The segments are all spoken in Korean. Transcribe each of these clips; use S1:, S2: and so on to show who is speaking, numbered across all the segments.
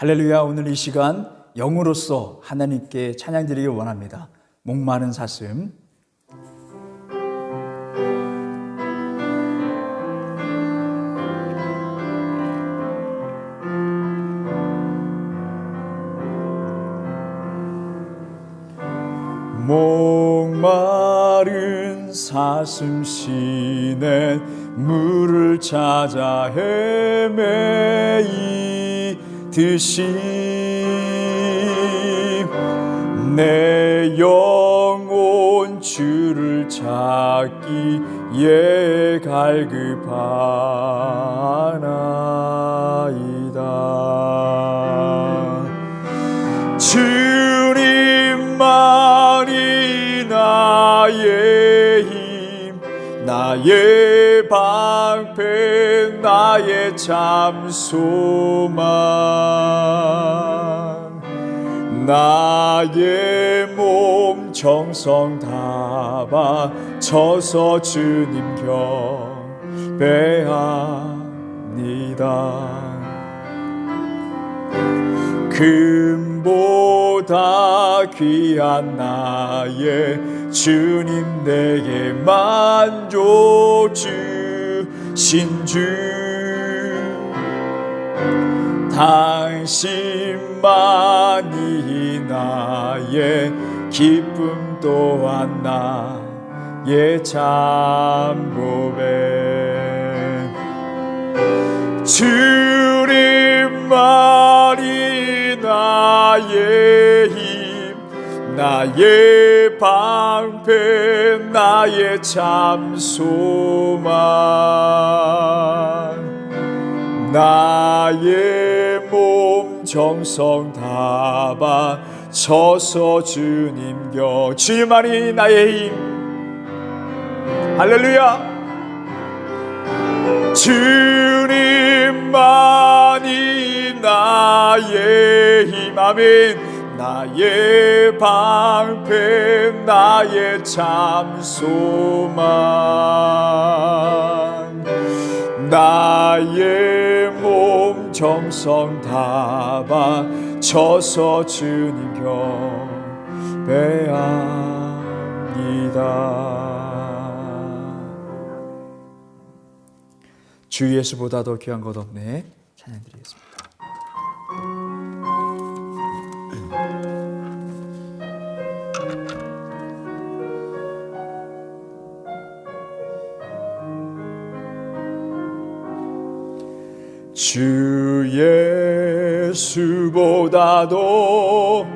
S1: 할렐루야. 오늘 이 시간 영으로서 하나님께 찬양드리길 원합니다. 목마른 사슴. 목마른 사슴 시내 물을 찾아 헤매이듯이 내 영혼 주를 찾기에 갈급하나이다. 주님만이 나의 힘, 나의 방패, 나의 참 소망. 나의 몸 정성 다 바쳐서 주님 경배합니다. 금보다 귀한 나의 주님, 내게 만족 주신 주, 당신만이 나의 기쁨 또한 나의 참 보배. 주님만이 나의 힘, 나의 방패, 나의 참 소망. 나의 몸 정성 다 바쳐서 주님 주님만이 나의 힘. 할렐루야. 주님만이 나의 힘. 아멘. 나의 방패, 나의 참 소망. 나의 몸 정성 다 바쳐서 주님 경배합니다. 주 예수보다 더 귀한 것 없네. 찬양드리겠습니다. 주 예수보다도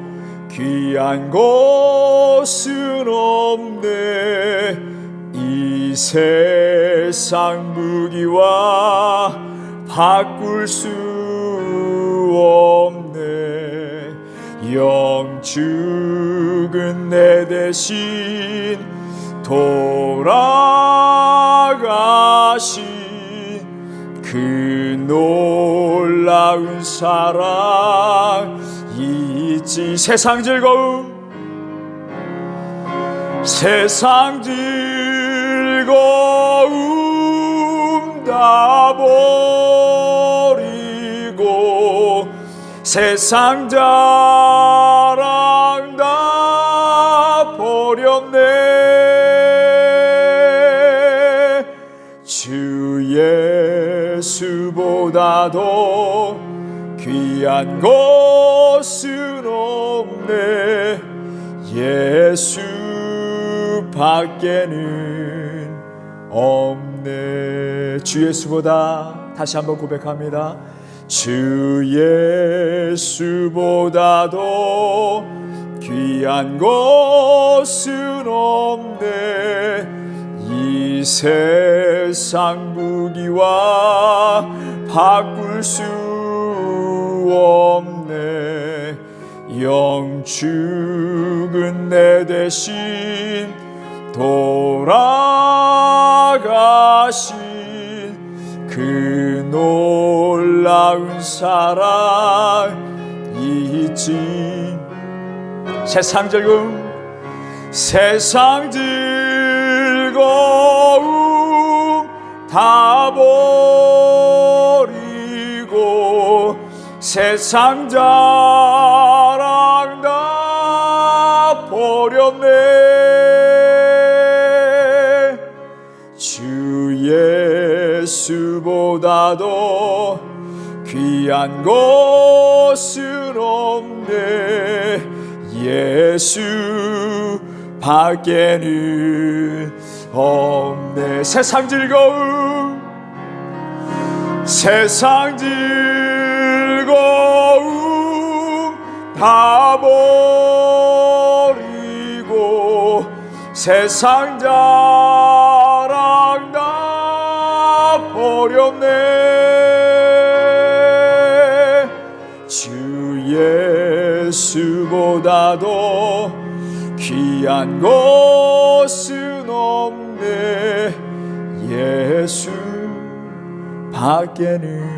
S1: 귀한 것은 없네. 이 세상 무기와 바꿀 수 없네. 영 죽은 내 대신 돌아가신 그 놀라운 사랑 있지. 세상 즐거움, 세상 즐거움 다 버리고 세상 자랑 다 버렸네. 주 예수보다도 귀한 것은 없네. 예수 밖에는 없네. 주 예수보다, 다시 한번 고백합니다. 주 예수보다도 귀한 것은 없네. 이 세상 무기와 바꿀 수 없네. 영 죽은 내 대신 돌아가신 그 놀라운 사랑 있지. 세상 즐거움, 세상 즐거움 다 버리고 세상 자랑 다 버렸네. 주 예수보다도 귀한 것은 없네. 예수 밖에는 없네. 세상 즐거움 다 버리고 세상 자랑 다 버렸네. 주 예수보다도 귀한 것은 없네. 예수 밖에는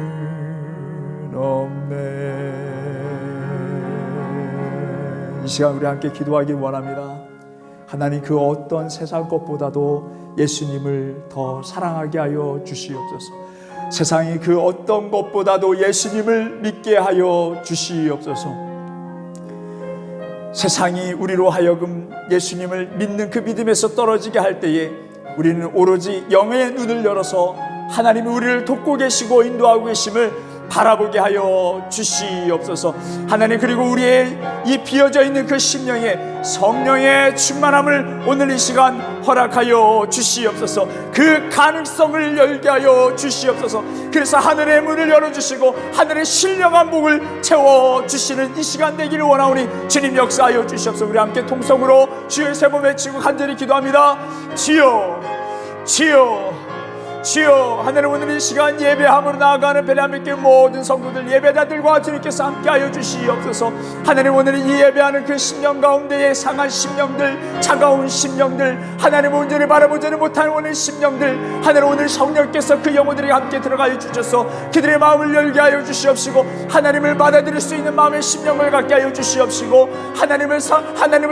S1: 없네. 이 시간 우리 함께 기도하길 원합니다. 하나님, 그 어떤 세상 것보다도 예수님을 더 사랑하게 하여 주시옵소서. 세상이 그 어떤 것보다도 예수님을 믿게 하여 주시옵소서. 세상이 우리로 하여금 예수님을 믿는 그 믿음에서 떨어지게 할 때에 우리는 오로지 영의 눈을 열어서 하나님이 우리를 돕고 계시고 인도하고 계심을 바라보게 하여 주시옵소서. 하나님, 그리고 우리의 이 비어져 있는 그 심령에 성령의 충만함을 오늘 이 시간 허락하여 주시옵소서. 그 가능성을 열게 하여 주시옵소서. 그래서 하늘의 문을 열어주시고 하늘의 신령한 복을 채워주시는 이 시간 되기를 원하오니 주님 역사하여 주시옵소서. 우리 함께 통성으로 주의 세 번 외치고 간절히 기도합니다. 주여, 주여, 주여. 하나님, 오늘 이 시간 예배함으로 나아가는 베레아교회 모든 성도들, 예배자들과 주님께서 함께하여 주시옵소서. 하나님, 오늘 이 예배하는 그 심령 가운데에 상한 심령들, 차가운 심령들, 하나님 온전히 바라보지는 못하는 오늘 심령들, 하나님 오늘 성령께서 그 영혼들이 함께 들어가여 주셔서 그들의 마음을 열게 하여 주시옵시고 하나님을 받아들일 수 있는 마음의 심령을 갖게 하여 주시옵시고 하나님을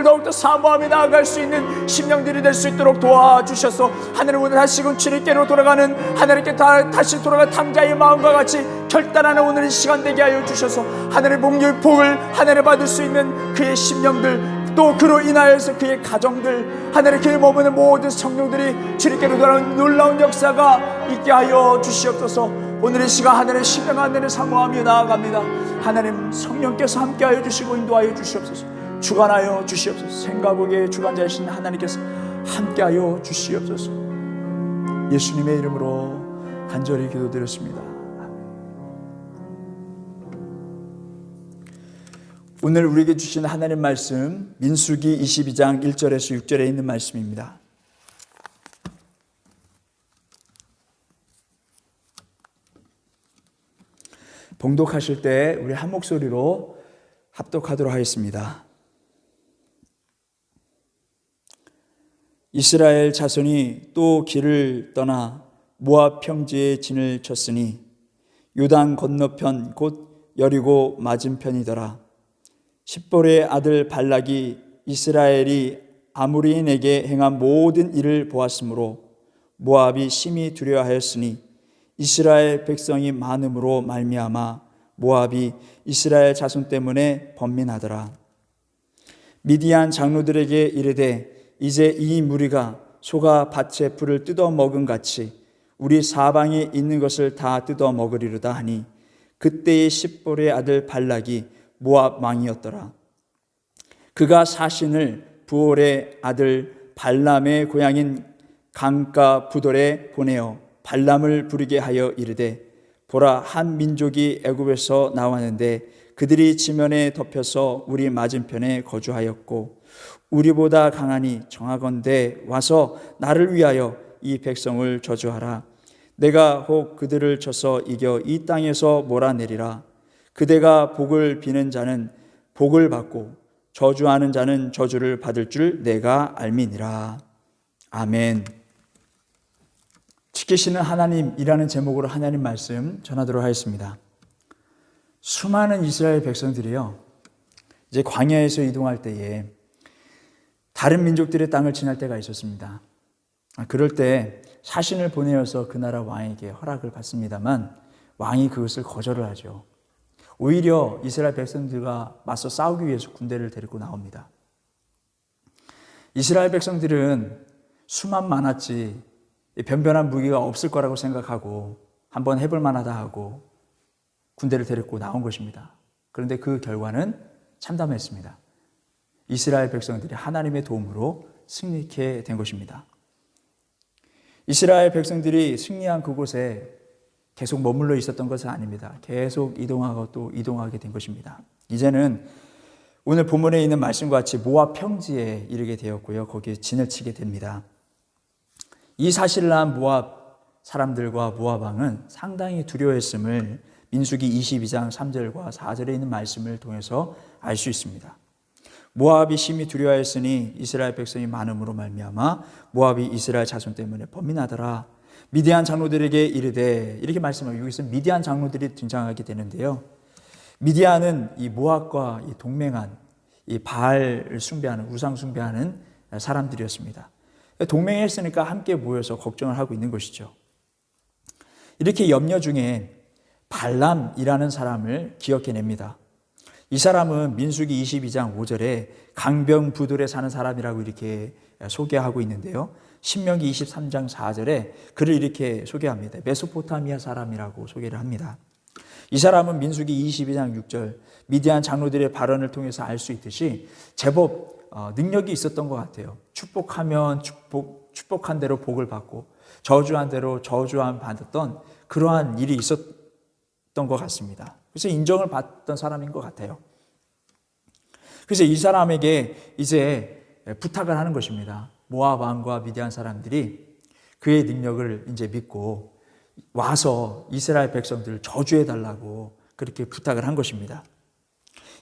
S1: 더욱더 사모하며 나아갈 수 있는 심령들이 될 수 있도록 도와주셔서 하나님 오늘 다시금 주님께로 돌아가는 하나님께 다시 돌아간 탐자의 마음과 같이 결단하는 오늘 이 시간 되게 하여 주셔서 하나님의 복을 하나님 받을 수 있는 그의 심령들, 또 그로 인하여서 그의 가정들, 하나님 그의 머무는 모든 성령들이 주님께로 돌아오는 놀라운 역사가 있게 하여 주시옵소서. 오늘 이 시간 하나님의 신령한 은혜를 사모하며 나아갑니다. 하나님 성령께서 함께하여 주시고 인도하여 주시옵소서. 주관하여 주시옵소서. 생각의 주관자이신 하나님께서 함께하여 주시옵소서. 예수님의 이름으로 간절히 기도드렸습니다. 오늘 우리에게 주신 하나님 말씀, 민수기 22장 1절에서 6절에 있는 말씀입니다. 봉독하실 때 우리 한 목소리로 합독하도록 하겠습니다. 이스라엘 자손이 또 길을 떠나 모압 평지에 진을 쳤으니 요단 건너편 곧 여리고 맞은편이더라. 십볼의 아들 발락이 이스라엘이 아모리인에게 행한 모든 일을 보았으므로 모압이 심히 두려워하였으니 이스라엘 백성이 많음으로 말미암아 모압이 이스라엘 자손 때문에 번민하더라. 미디안 장로들에게 이르되 이제 이 무리가 소가 밭의 풀을 뜯어 먹은 같이 우리 사방에 있는 것을 다 뜯어 먹으리로다 하니 그때의 십볼의 아들 발락이 모압 왕이었더라. 그가 사신을 부올의 아들 발람의 고향인 강가 부돌에 보내어 발람을 부르게 하여 이르되 보라, 한 민족이 애굽에서 나왔는데 그들이 지면에 덮여서 우리 맞은편에 거주하였고 우리보다 강하니 정하건대 와서 나를 위하여 이 백성을 저주하라. 내가 혹 그들을 쳐서 이겨 이 땅에서 몰아내리라. 그대가 복을 비는 자는 복을 받고 저주하는 자는 저주를 받을 줄 내가 알미니라. 아멘. 지키시는 하나님이라는 제목으로 하나님 말씀 전하도록 하겠습니다. 수많은 이스라엘 백성들이요, 이제 광야에서 이동할 때에 다른 민족들의 땅을 지날 때가 있었습니다. 그럴 때 사신을 보내어서 그 나라 왕에게 허락을 받습니다만 왕이 그것을 거절을 하죠. 오히려 이스라엘 백성들과 맞서 싸우기 위해서 군대를 데리고 나옵니다. 이스라엘 백성들은 수만 많았지 변변한 무기가 없을 거라고 생각하고 한번 해볼 만하다 하고 군대를 데리고 나온 것입니다. 그런데 그 결과는 참담했습니다. 이스라엘 백성들이 하나님의 도움으로 승리케 된 것입니다. 이스라엘 백성들이 승리한 그곳에 계속 머물러 있었던 것은 아닙니다. 계속 이동하고 또 이동하게 된 것입니다. 이제는 오늘 본문에 있는 말씀과 같이 모압 평지에 이르게 되었고요. 거기에 진을 치게 됩니다. 이 사실을 한 모압 사람들과 모압 왕은 상당히 두려워했음을 민수기 22장 3절과 4절에 있는 말씀을 통해서 알 수 있습니다. 모압이 심히 두려워했으니 이스라엘 백성이 많음으로 말미암아 모압이 이스라엘 자손 때문에 범민하더라. 미디안 장로들에게 이르되, 이렇게 말씀하고 여기서 미디안 장로들이 등장하게 되는데요. 미디안은 이 모압과 이 동맹한 이 바알을 숭배하는, 우상 숭배하는 사람들이었습니다. 동맹했으니까 함께 모여서 걱정을 하고 있는 것이죠. 이렇게 염려 중에 발람이라는 사람을 기억해냅니다. 이 사람은 민수기 22장 5절에 강병부들에 사는 사람이라고 이렇게 소개하고 있는데요. 신명기 23장 4절에 그를 이렇게 소개합니다. 메소포타미아 사람이라고 소개를 합니다. 이 사람은 민수기 22장 6절 미디안 장로들의 발언을 통해서 알 수 있듯이 제법 능력이 있었던 것 같아요. 축복하면 축복한 대로 복을 받고 저주한 대로 저주함 받았던 그러한 일이 있었던 것 같습니다. 그래서 인정을 받던 사람인 것 같아요. 그래서 이 사람에게 이제 부탁을 하는 것입니다. 모압 왕과 미디안 사람들이 그의 능력을 이제 믿고 와서 이스라엘 백성들을 저주해 달라고 그렇게 부탁을 한 것입니다.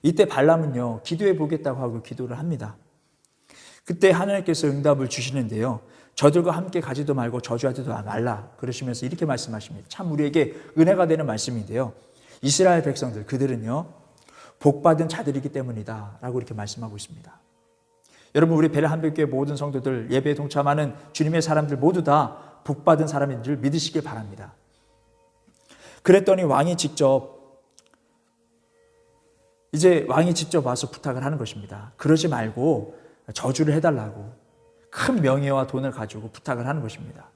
S1: 이때 발람은요, 기도해 보겠다고 하고 기도를 합니다. 그때 하나님께서 응답을 주시는데요. 저들과 함께 가지도 말고 저주하지도 말라 그러시면서 이렇게 말씀하십니다. 참 우리에게 은혜가 되는 말씀인데요. 이스라엘 백성들 그들은요 복받은 자들이기 때문이다 라고 이렇게 말씀하고 있습니다. 여러분, 우리 베레한백교회 모든 성도들, 예배에 동참하는 주님의 사람들 모두 다 복받은 사람인 줄 믿으시길 바랍니다. 그랬더니 왕이 직접 와서 부탁을 하는 것입니다. 그러지 말고 저주를 해달라고 큰 명예와 돈을 가지고 부탁을 하는 것입니다.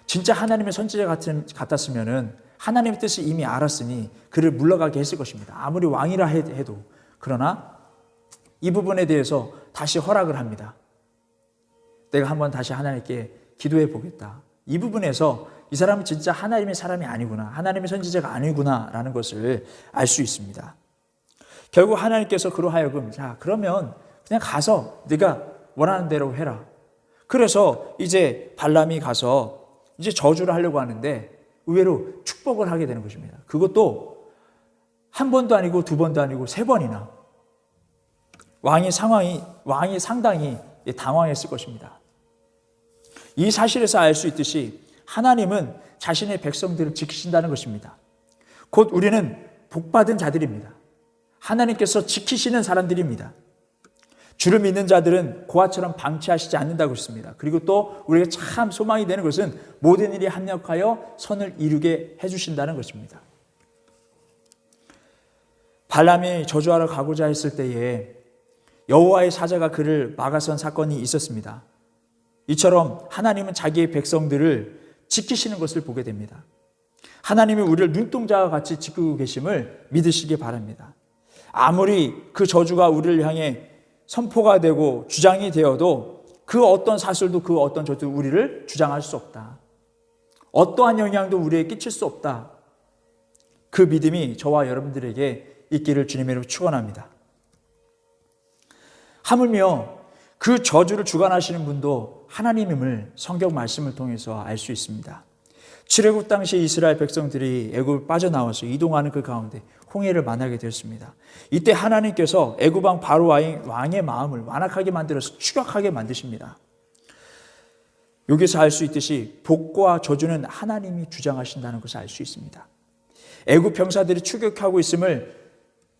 S1: 진짜 하나님의 선지자 같았으면 하나님의 뜻을 이미 알았으니 그를 물러가게 했을 것입니다. 아무리 왕이라 해도. 그러나 이 부분에 대해서 다시 허락을 합니다. 내가 한번 다시 하나님께 기도해 보겠다. 이 부분에서 이 사람은 진짜 하나님의 사람이 아니구나, 하나님의 선지자가 아니구나 라는 것을 알 수 있습니다. 결국 하나님께서 그로 하여금 자 그러면 그냥 가서 네가 원하는 대로 해라. 그래서 이제 발람이 가서 이제 저주를 하려고 하는데 의외로 축복을 하게 되는 것입니다. 그것도 한 번도 아니고 두 번도 아니고 세 번이나. 왕이 상당히 당황했을 것입니다. 이 사실에서 알 수 있듯이 하나님은 자신의 백성들을 지키신다는 것입니다. 곧 우리는 복받은 자들입니다. 하나님께서 지키시는 사람들입니다. 주를 믿는 자들은 고아처럼 방치하시지 않는다고 했습니다. 그리고 또 우리가 참 소망이 되는 것은 모든 일이 합력하여 선을 이루게 해주신다는 것입니다. 발람이 저주하러 가고자 했을 때에 여호와의 사자가 그를 막아선 사건이 있었습니다. 이처럼 하나님은 자기의 백성들을 지키시는 것을 보게 됩니다. 하나님이 우리를 눈동자와 같이 지키고 계심을 믿으시기 바랍니다. 아무리 그 저주가 우리를 향해 선포가 되고 주장이 되어도 그 어떤 사슬도 그 어떤 저주도 우리를 주장할 수 없다. 어떠한 영향도 우리에게 끼칠 수 없다. 그 믿음이 저와 여러분들에게 있기를 주님의 이름으로 축원합니다. 하물며 그 저주를 주관하시는 분도 하나님임을 성경 말씀을 통해서 알 수 있습니다. 출애굽 당시 이스라엘 백성들이 애굽을 빠져나와서 이동하는 그 가운데 홍해를 만나게 되었습니다. 이때 하나님께서 애굽 왕 바로 왕의 마음을 완악하게 만들어서 추격하게 만드십니다. 여기서 알 수 있듯이 복과 저주는 하나님이 주장하신다는 것을 알 수 있습니다. 애굽 병사들이 추격하고 있음을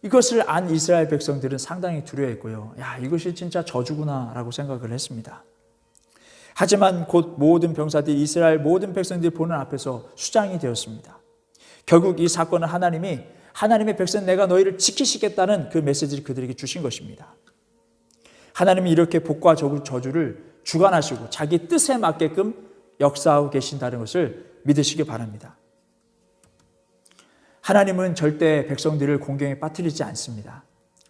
S1: 이것을 안 이스라엘 백성들은 상당히 두려워했고요. 야, 이것이 진짜 저주구나라고 생각을 했습니다. 하지만 곧 모든 병사들이 이스라엘 모든 백성들이 보는 앞에서 수장이 되었습니다. 결국 이 사건은 하나님이 하나님의 백성 내가 너희를 지키시겠다는 그 메시지를 그들에게 주신 것입니다. 하나님이 이렇게 복과 저주를 주관하시고 자기 뜻에 맞게끔 역사하고 계신다는 것을 믿으시기 바랍니다. 하나님은 절대 백성들을 공경에 빠뜨리지 않습니다.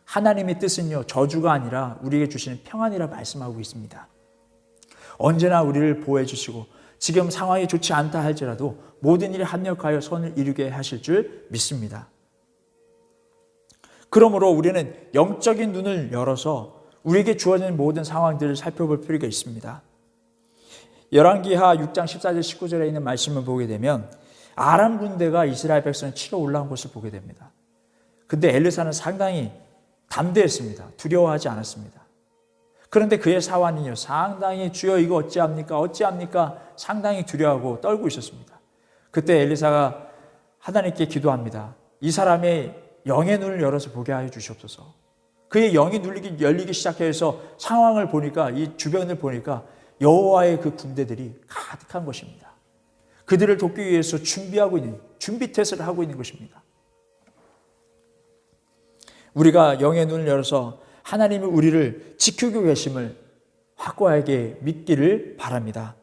S1: 하나님의 뜻은요, 저주가 아니라 우리에게 주시는 평안이라 말씀하고 있습니다. 언제나 우리를 보호해 주시고 지금 상황이 좋지 않다 할지라도 모든 일에 합력하여 선을 이루게 하실 줄 믿습니다. 그러므로 우리는 영적인 눈을 열어서 우리에게 주어진 모든 상황들을 살펴볼 필요가 있습니다. 열왕기하 6장 14절 19절에 있는 말씀을 보게 되면 아람 군대가 이스라엘 백성을 치러 올라온 것을 보게 됩니다. 근데 엘리사는 상당히 담대했습니다. 두려워하지 않았습니다. 그런데 그의 사환이요, 상당히 주여 이거 어찌합니까? 상당히 두려워하고 떨고 있었습니다. 그때 엘리사가 하나님께 기도합니다. 이 사람의 영의 눈을 열어서 보게 하여 주시옵소서. 그의 영이 열리기 시작해서 상황을 보니까, 이 주변을 보니까 여호와의 그 군대들이 가득한 것입니다. 그들을 돕기 위해서 준비태세를 하고 있는 것입니다. 우리가 영의 눈을 열어서 하나님이 우리를 지키고 계심을 확고하게 믿기를 바랍니다.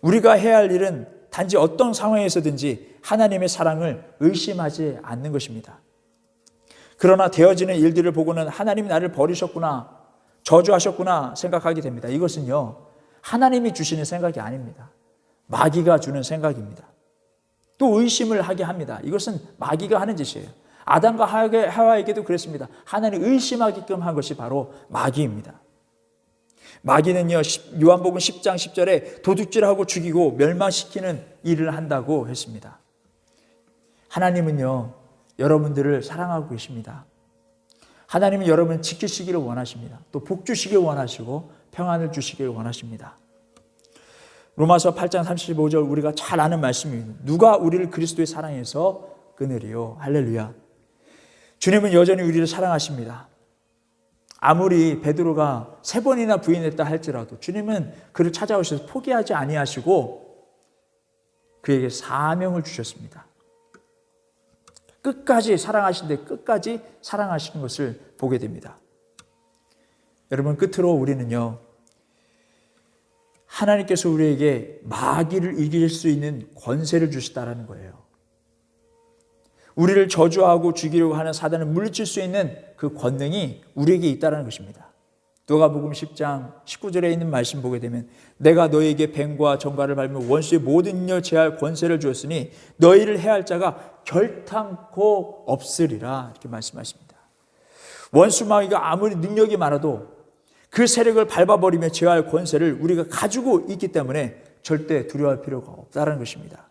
S1: 우리가 해야 할 일은 단지 어떤 상황에서든지 하나님의 사랑을 의심하지 않는 것입니다. 그러나 되어지는 일들을 보고는 하나님이 나를 버리셨구나, 저주하셨구나 생각하게 됩니다. 이것은요, 하나님이 주시는 생각이 아닙니다. 마귀가 주는 생각입니다. 또 의심을 하게 합니다. 이것은 마귀가 하는 짓이에요. 아담과 하와에게도 그랬습니다. 하나님 의심하게끔 한 것이 바로 마귀입니다. 마귀는요, 요한복음 10장 10절에 도둑질하고 죽이고 멸망시키는 일을 한다고 했습니다. 하나님은요, 여러분들을 사랑하고 계십니다. 하나님은 여러분을 지키시기를 원하십니다. 또 복 주시길 원하시고 평안을 주시길 원하십니다. 로마서 8장 35절 우리가 잘 아는 말씀입니다. 누가 우리를 그리스도의 사랑에서 끊으리요. 할렐루야. 주님은 여전히 우리를 사랑하십니다. 아무리 베드로가 3번이나 부인했다 할지라도 주님은 그를 찾아오셔서 포기하지 아니하시고 그에게 사명을 주셨습니다. 끝까지 사랑하신데 끝까지 사랑하시는 것을 보게 됩니다. 여러분, 끝으로 우리는요, 하나님께서 우리에게 마귀를 이길 수 있는 권세를 주시다라는 거예요. 우리를 저주하고 죽이려고 하는 사단을 물리칠 수 있는 그 권능이 우리에게 있다는 것입니다. 누가복음 10장 19절에 있는 말씀 보게 되면 내가 너희에게 뱀과 정갈을 밟으며 원수의 모든 능력을 제할 권세를 주었으니 너희를 해할 자가 결탄코 없으리라, 이렇게 말씀하십니다. 원수 마귀가 아무리 능력이 많아도 그 세력을 밟아버리며 제어할 권세를 우리가 가지고 있기 때문에 절대 두려워할 필요가 없다는 것입니다.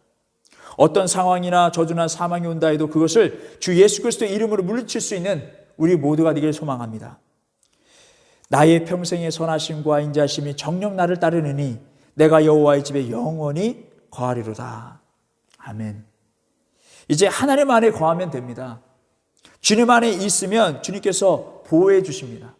S1: 어떤 상황이나 저주나 사망이 온다 해도 그것을 주 예수 그리스도의 이름으로 물리칠 수 있는 우리 모두가 되기를 소망합니다. 나의 평생의 선하심과 인자심이 정녕 나를 따르느니 내가 여호와의 집에 영원히 거하리로다. 아멘. 이제 하나님 안에 거하면 됩니다. 주님 안에 있으면 주님께서 보호해 주십니다.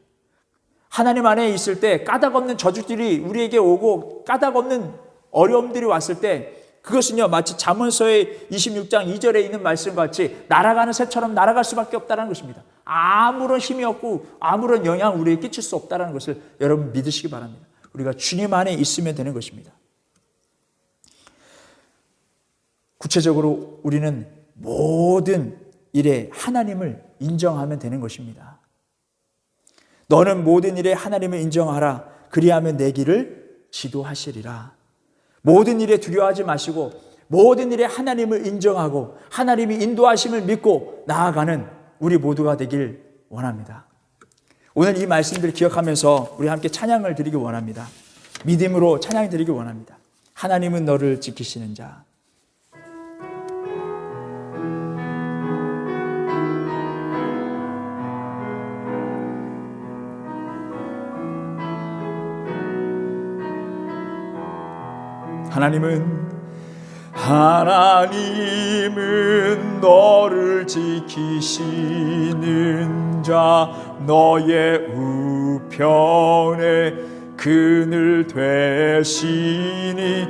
S1: 하나님 안에 있을 때 까닭없는 저주들이 우리에게 오고 까닭없는 어려움들이 왔을 때 그것은요, 마치 잠언서의 26장 2절에 있는 말씀과 같이 날아가는 새처럼 날아갈 수밖에 없다는 것입니다. 아무런 힘이 없고 아무런 영향을 우리에게 끼칠 수 없다는 것을 여러분 믿으시기 바랍니다. 우리가 주님 안에 있으면 되는 것입니다. 구체적으로 우리는 모든 일에 하나님을 인정하면 되는 것입니다. 너는 모든 일에 하나님을 인정하라. 그리하면 내 길을 지도하시리라. 모든 일에 두려워하지 마시고 모든 일에 하나님을 인정하고 하나님이 인도하심을 믿고 나아가는 우리 모두가 되길 원합니다. 오늘 이 말씀들을 기억하면서 우리 함께 찬양을 드리기 원합니다. 믿음으로 찬양 드리기 원합니다. 하나님은 너를 지키시는 자. 하나님은 너를 지키시는 자, 너의 우편에 그늘 되시니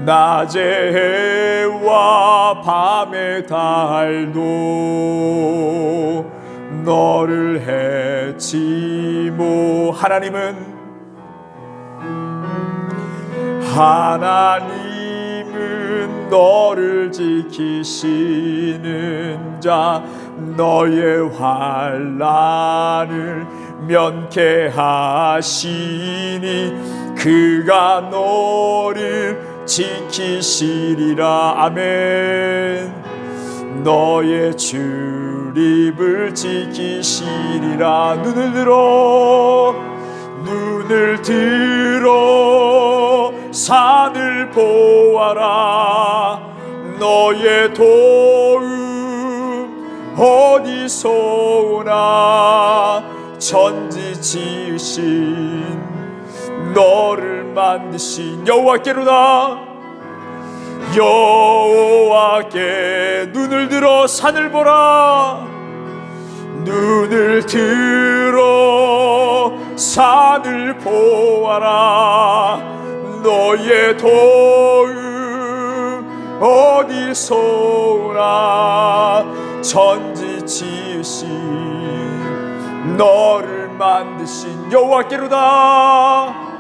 S1: 낮의 해와 해와 밤의 달도 너를 해치모. 하나님은 너를 지키시는 자, 너의 환난을 면케하시니 그가 너를 지키시리라. 아멘. 너의 출입을 지키시리라. 눈을 들어 산을 보아라. 너의 도움 어디서 오나. 천지 지으신 너를 만드신 여호와께로다. 여호와께 눈을 들어 산을 보라. 눈을 들어 산을 보아라. 너의 도움 어디서 오나. 천지 지으신 너를 만드신 여호와께로다.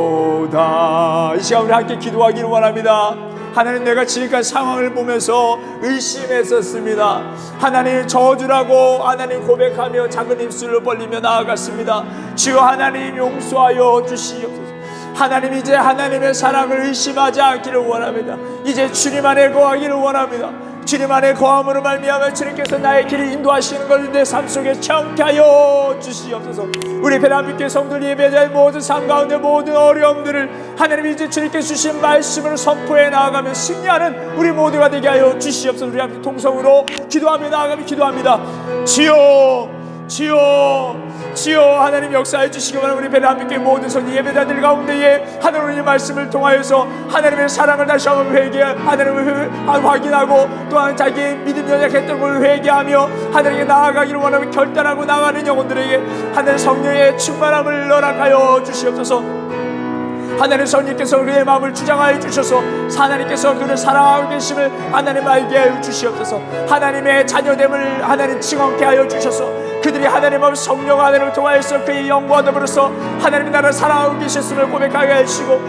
S1: 여호와께로다. 이 시간 우리 함께 기도하기를 원합니다. 하나님, 내가 지금까지 상황을 보면서 의심했었습니다. 하나님, 저주라고 하나님 고백하며 작은 입술을 벌리며 나아갔습니다. 주여 하나님, 용서하여 주시옵소서. 하나님, 이제 하나님의 사랑을 의심하지 않기를 원합니다. 이제 주님 안에 거하기를 원합니다. 주님 안에 거함으로 말미암아 주님께서 나의 길을 인도하시는 것을 내 삶 속에 체험케 하여 주시옵소서. 우리 베란빛교회 성도들 예배자의 모든 삶 가운데 모든 어려움들을 하나님 이제 주님께서 주신 말씀을 선포해 나아가며 승리하는 우리 모두가 되게 하여 주시옵소서. 우리 함께 통성으로 기도하며 나아가며 기도합니다. 주여, 주여, 주여, 하나님 역사해 주시기 바랍니다. 우리 베란빛교회 모든 성도 예배자들 가운데에 하나님의 말씀을 통하여서 하나님의 사랑을 다시 한번 하나님을 확인하고 또한 자기의 믿음 연약했던 걸 회개하며 하나님께 나아가기를 원하며 결단하고 나가는 영혼들에게 하나님 성령의 충만함을 허락하여 주시옵소서. 하나님, 성령께서 그의 마음을 주장하여 주셔서 하나님께서 그를 사랑하고 계심을 하나님 알게 하여 주시옵소서. 하나님의 자녀됨을 하나님 증언케 하여 주셔서 그들이 하나님 앞에 성령 하나님을 통하여서 그의 영과 더불어서 하나님이 나를 사랑하고 계셨음을 고백하게 하시고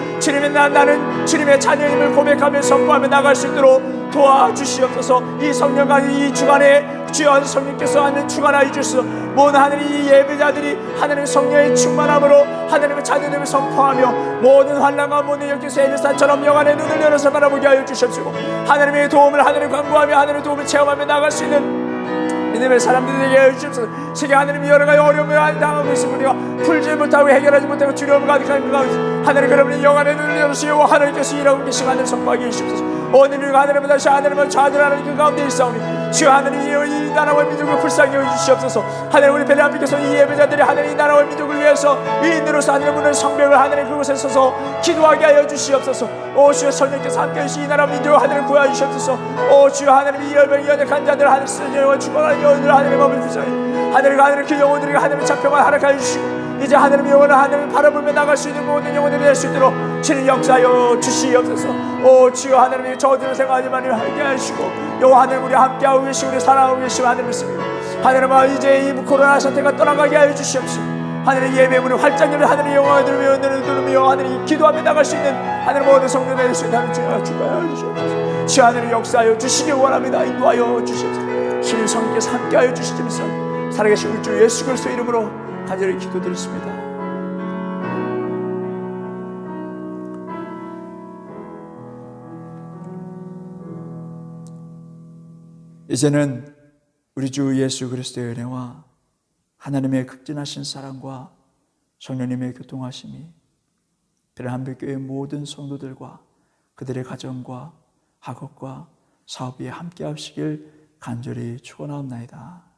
S1: 나는 주님의 자녀임을 고백하며 선포하며 나갈 수 있도록 도와주시옵소서. 이 성령과 이 주간에 주여 성령께서 하나님 주관하여 주셔서 모든 하나님 이 예배자들이 하나님의 성령의 충만함으로 하나님의 자녀됨을 선포하며 모든 환난과 모든 역경에서 엘리사처럼 영안의 눈을 열어서 바라보게 하여 주시옵시고 하나님의 도움을 하나님 간구하며 하나님의 도움을 체험하며 나갈 수 있는 믿음의 사람들에게 하여 주시옵소서. 세계 하나님이 여러 가지 어려움을 당하고 계신 우리가 풀지 못하고 해결하지 못하고 두려움을 가득한 그 가운데 하나님 그러면 영안의 눈을 열으시고 하나님께서 일하고 계신 하나님 선포하게 해주시옵소서. 오늘 하나님을 다시 하나님을 좌절하는 그 가운데 있사오니 주여 하나님 이 나라와 민족을 불쌍히 여주시옵소서. 하나님 우리 베레아님께서 이 예배자들이 하나님 이 나라와 민족을 위해서 위인으로서 하나님 오늘 성벽을 하나님 그곳에 서서 기도하게 하여 주시옵소서. 오 주여 성령께서 함께 하시이 나라 민족을 하나님 구하여 주시옵소서. 오 주여 하나님 이 열병 연약한 자들 하나님 쓰러진 영혼 죽어가는 영혼들 하나님의 마음을 불쌍히 하나님 그 영혼들에게 하나님의 잡혀만 하락하여 주시고 이제 하나님의 영혼을 하나님을 바라보며 나갈 수 있는 모든 영혼들이 될 수 있도록 주님 역사하여 주시옵소서. 오 주여 하나님이 저주를 생각하지만 함께 하시고 여호와 하나님 우리 함께하고 계시고 우리 사랑하고 계시고 하나님 믿습니다. 하나님 이제 이 코로나 사태가 떠나가게 하여 주시옵소서. 하나님 예배 문을 활짝 열어 하나님의 영광을 들으며 하나님 기도하며 나갈 수 있는 하나님 모든 성도들 될 수 있는 하나님 주여 주시옵소서. 주 하나님 역사하여 주시길 원합니다. 인도하여 주시옵소서. 주님 성령께서 함께하여 주시옵소서. 살아계신 우리 주 예수 그리스도 이름으로 간절히 기도드렸습니다. 이제는 우리 주 예수 그리스도의 은혜와 하나님의 극진하신 사랑과 성령님의 교통하심이 베레한백교의 모든 성도들과 그들의 가정과 학업과 사업 위에 함께 하시길 간절히 축원하옵나이다.